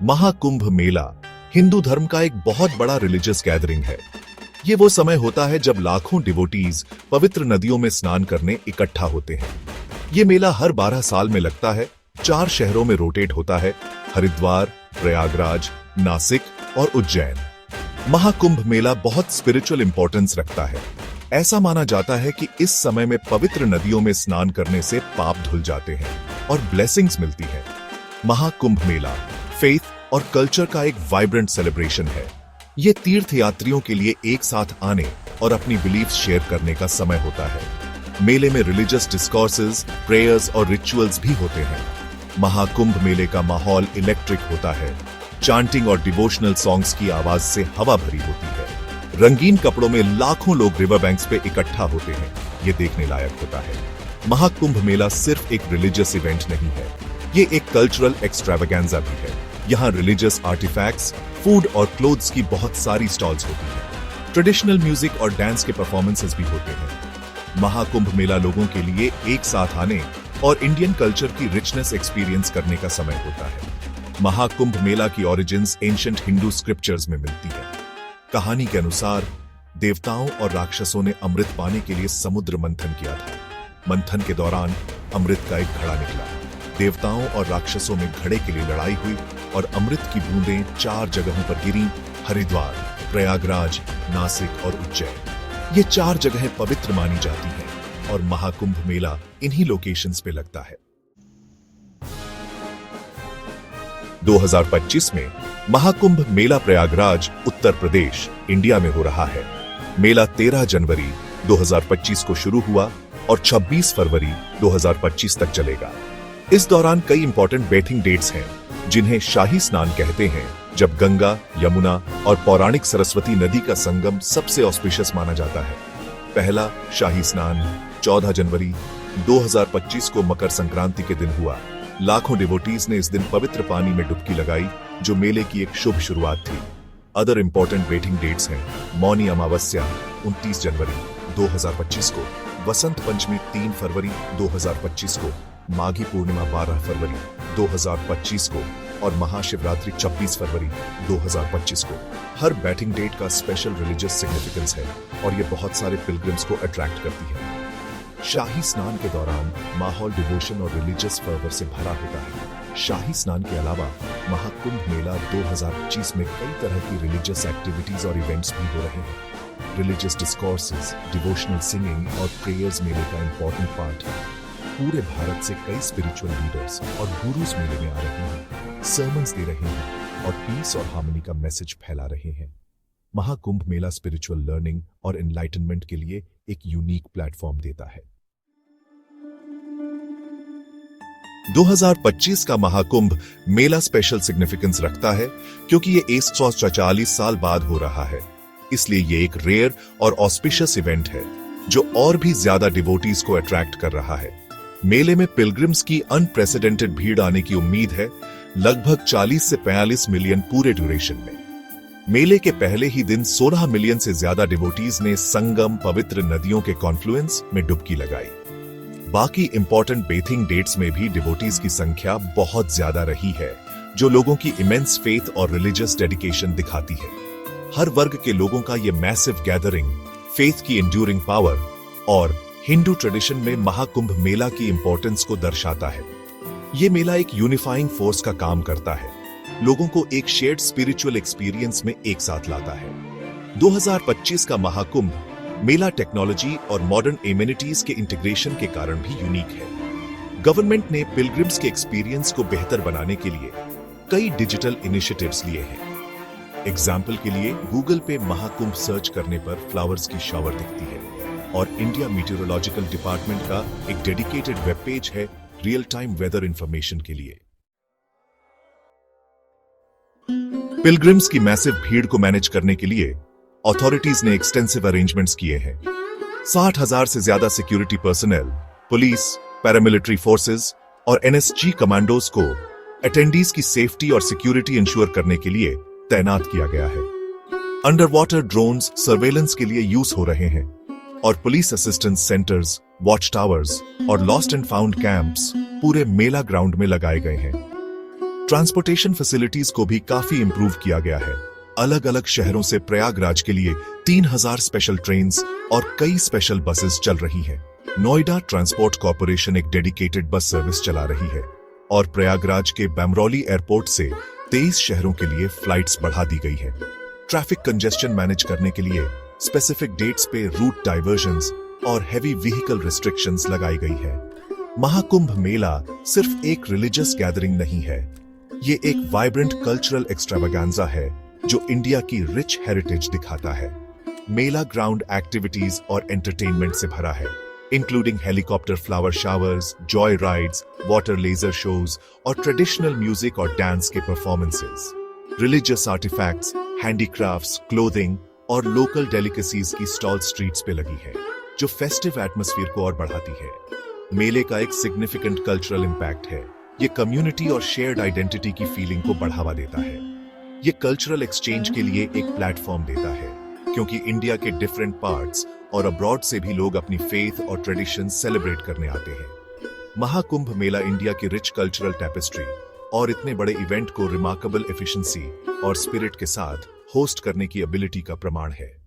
महाकुंभ मेला हिंदू धर्म का एक बहुत बड़ा रिलीजियस गैदरिंग है। ये वो समय होता है जब लाखों डिवोटीज पवित्र नदियों में स्नान करने इकट्ठा होते हैं। ये मेला हर 12 साल में लगता है, 4 शहरों में रोटेट होता है, हरिद्वार, प्रयागराज, नासिक और उज्जैन। महाकुंभ मेला बहुत स्पिरिचुअल इंपॉर्टेंस रखता है। ऐसा माना जाता है कि इस समय में पवित्र नदियों में स्नान करने से पाप धुल जाते हैं और ब्लेसिंग्स मिलती है। महाकुंभ मेला फेथ और कल्चर का एक वाइब्रेंट सेलिब्रेशन है। ये तीर्थ यात्रियों के लिए एक साथ आने और अपनी बिलीफ्स शेयर करने का समय होता है। मेले में रिलीजियस डिस्कोर्सेस, प्रेयर्स और रिचुअल्स भी होते हैं। महाकुंभ मेले का माहौल इलेक्ट्रिक होता है। चांटिंग और डिवोशनल सॉन्ग्स की आवाज से हवा भरी होती है। रंगीन कपड़ों में लाखों लोग रिवर बैंक्स पे इकट्ठा होते हैं। ये देखने लायक होता है। महाकुंभ मेला सिर्फ एक रिलीजियस इवेंट नहीं है, ये एक कल्चरल एक्सट्रावेगेंजा भी है। यहाँ रिलीजियस आर्टिफैक्ट्स, फूड और क्लोथ्स की बहुत सारी स्टॉल्स होती हैं। ट्रेडिशनल म्यूजिक और डांस के परफॉर्मेंसेस भी होते हैं। महाकुंभ मेला लोगों के लिए एक साथ आने और इंडियन कल्चर की रिचनेस एक्सपीरियंस करने का समय होता है। महाकुंभ मेला की ओरिजिन्स एंशिएंट हिंदू स्क्रिप्चर्स में मिलती है। कहानी के अनुसार देवताओं और राक्षसों ने अमृत पाने के लिए समुद्र मंथन किया था। मंथन के दौरान अमृत का एक घड़ा निकला। देवताओं और राक्षसों में घड़े के लिए लड़ाई हुई और अमृत की बूंदें 4 जगहों पर गिरी: हरिद्वार, प्रयागराज, नासिक और उज्जैन। ये 4 जगहें पवित्र मानी जाती हैं और महाकुंभ मेला इन्हीं लोकेशंस पे लगता है। 2025 में महाकुंभ मेला प्रयागराज, उत्तर प्रदेश, इंडिया में हो रहा है। मेला 13 जनवरी 2025 को शुरू हुआ और 26 फरवरी 2025 तक चलेगा। इस दौरान कई इंपॉर्टेंट बेथिंग डेट्स हैं, जिन्हें शाही स्नान कहते हैं, जब गंगा, यमुना और पौराणिक सरस्वती नदी का संगम सबसे ऑस्पिशियस माना जाता है। पहला शाही स्नान 14 जनवरी 2025 को मकर संक्रांति के दिन हुआ। लाखों डिवोटीज ने इस दिन पवित्र पानी में डुबकी लगाई, जो मेले की एक शुभ शुरुआत थी। अदर इंपॉर्टेंट वेटिंग डेट्स हैं: मौनी अमावस्या 29 जनवरी 2025 को, वसंत पंचमी 3 फरवरी 2025 को, माघी पूर्णिमा 12 फरवरी 2025 को और महाशिवरात्रि 26 फरवरी 2025 को। हर बैटिंग डेट का स्पेशल रिलीजियस सिग्निफिकेंस है और ये बहुत सारे पिलग्रिम्स को अट्रैक्ट करती है। शाही स्नान के दौरान माहौल डिवोशन और रिलीजियस फर्वर से भरा होता है। शाही स्नान के अलावा महाकुंभ मेला 2025 में कई तरह की रिलीजियस एक्टिविटीज और इवेंट्स भी हो रहे हैं। रिलीजियस डिस्कोर्सेस, डिवोशनल सिंगिंग और प्रेयर्स मेले का इंपॉर्टेंट पार्ट है। पूरे भारत से कई स्पिरिचुअल लीडर्स और गुरुज मेले में आ रहे हैं, सर्मन्स दे रहे हैं और पीस और हार्मनी का मैसेज फैला रहे हैं। महाकुंभ मेला स्पिरिचुअल लर्निंग और एनलाइटनमेंट के लिए एक यूनिक प्लेटफॉर्म देता है। 2025 का महाकुंभ मेला स्पेशल सिग्निफिकेंस रखता है क्योंकि ये 144 साल बाद हो रहा है। इसलिए ये एक रेयर और ऑस्पिशियस इवेंट है, जो और भी ज्यादा डिवोटीज को अट्रैक्ट कर रहा है। मेले में पिलग्रिम्स की अनप्रेसिडेंटेड भीड़ आने की उम्मीद है, लगभग 40 से 45 मिलियन पूरे ड्यूरेशन में। मेले के पहले ही दिन 16 मिलियन से ज्यादा डिवोटीज ने संगम, पवित्र नदियों के कॉन्फ्लुएंस में डुबकी लगाई। बाकी इंपॉर्टेंट बेथिंग डेट्स में भी डिवोटीज की संख्या बहुत ज्यादा रही है, जो लोगों की इमेंस फेथ और रिलीजियस डेडिकेशन दिखाती है। हर वर्ग के लोगों का ये मैसिव गैदरिंग फेथ की एंड्यूरिंग पावर और हिंदू ट्रेडिशन में महाकुंभ मेला की इंपॉर्टेंस को दर्शाता है। ये मेला एक यूनिफाइंग फोर्स का काम करता है, लोगों को एक शेयर्ड स्पिरिचुअल एक्सपीरियंस में एक साथ लाता है। 2025 का महाकुंभ मेला टेक्नोलॉजी और मॉडर्न एमिनिटीज के इंटीग्रेशन के कारण भी यूनिक है। गवर्नमेंट ने पिलग्रिम्स के एक्सपीरियंस को बेहतर बनाने के लिए कई डिजिटल इनिशिएटिव्स लिए हैं। एग्जाम्पल के लिए गूगल पे महाकुंभ सर्च करने पर फ्लावर्स की शावर दिखती है और इंडिया मीटेरोलॉजिकल डिपार्टमेंट का एक डेडिकेटेड वेब पेज है रियल टाइम वेदर इंफॉर्मेशन के लिए। पिलग्रिम्स की मैसिव भीड़ को मैनेज करने के लिए अथॉरिटीज ने एक्सटेंसिव अरेंजमेंट्स किए हैं। 60,000 से ज्यादा security personal, police, paramilitary forces और एनएसजी कमांडोज को अटेंडीज की सेफ्टी और सिक्योरिटी इंश्योर करने के लिए तैनात किया गया है। अंडर वाटर ड्रोन्स सर्वेलेंस के लिए यूज हो रहे हैं और police assistance centres, watch towers और लॉस्ट एंड फाउंड कैंप्स पूरे मेला ग्राउंड में लगाए गए हैं। ट्रांसपोर्टेशन फैसिलिटीज को भी काफी इंप्रूव किया गया है। अलग अलग शहरों से प्रयागराज के लिए 3000 स्पेशल ट्रेन्स और कई स्पेशल बसेस चल रही हैं। नोएडा ट्रांसपोर्ट कॉरपोरेशन एक डेडिकेटेड बस सर्विस चला रही है और प्रयागराज के बैमरौली एयरपोर्ट से 23 शहरों के लिए फ्लाइट्स बढ़ा दी गई है। ट्रैफिक कंजेस्शन मैनेज करने के लिए स्पेसिफिक डेट्स पे रूट डाइवर्जन्स और हैवी व्हीकल रिस्ट्रिक्शंस लगाई गई है। महाकुंभ मेला सिर्फ एक रिलीजियस गैदरिंग नहीं है, ये एक वाइब्रेंट कल्चरल एक्सट्रावागेंजा है जो इंडिया की रिच हेरिटेज दिखाता है। मेला ग्राउंड एक्टिविटीज और एंटरटेनमेंट से भरा है, including helicopter flower showers, joy rides, water laser shows और ट्रेडिशनल म्यूजिक और डांस के performances. Religious artifacts, handicrafts, clothing और लोकल डेलिकेसीज की स्टॉल स्ट्रीट्स पे लगी है, जो फेस्टिव एटमॉस्फेयर को और बढ़ाती है। मेले का एक सिग्निफिकेंट कल्चरल इंपैक्ट है। ये कम्युनिटी और शेयर्ड आइडेंटिटी की फीलिंग को बढ़ावा देता है। ये कल्चरल एक्सचेंज के लिए एक प्लेटफॉर्म देता है, क्योंकि इंडिया के डिफरेंट पार्ट्स और अब्रॉड से भी लोग अपनी फेथ और ट्रेडिशन सेलिब्रेट करने आते हैं। महाकुंभ मेला इंडिया की रिच कल्चरल टैपेस्ट्री और इतने बड़े इवेंट को रिमार्केबल एफिशिएंसी और स्पिरिट के साथ होस्ट करने की एबिलिटी का प्रमाण है।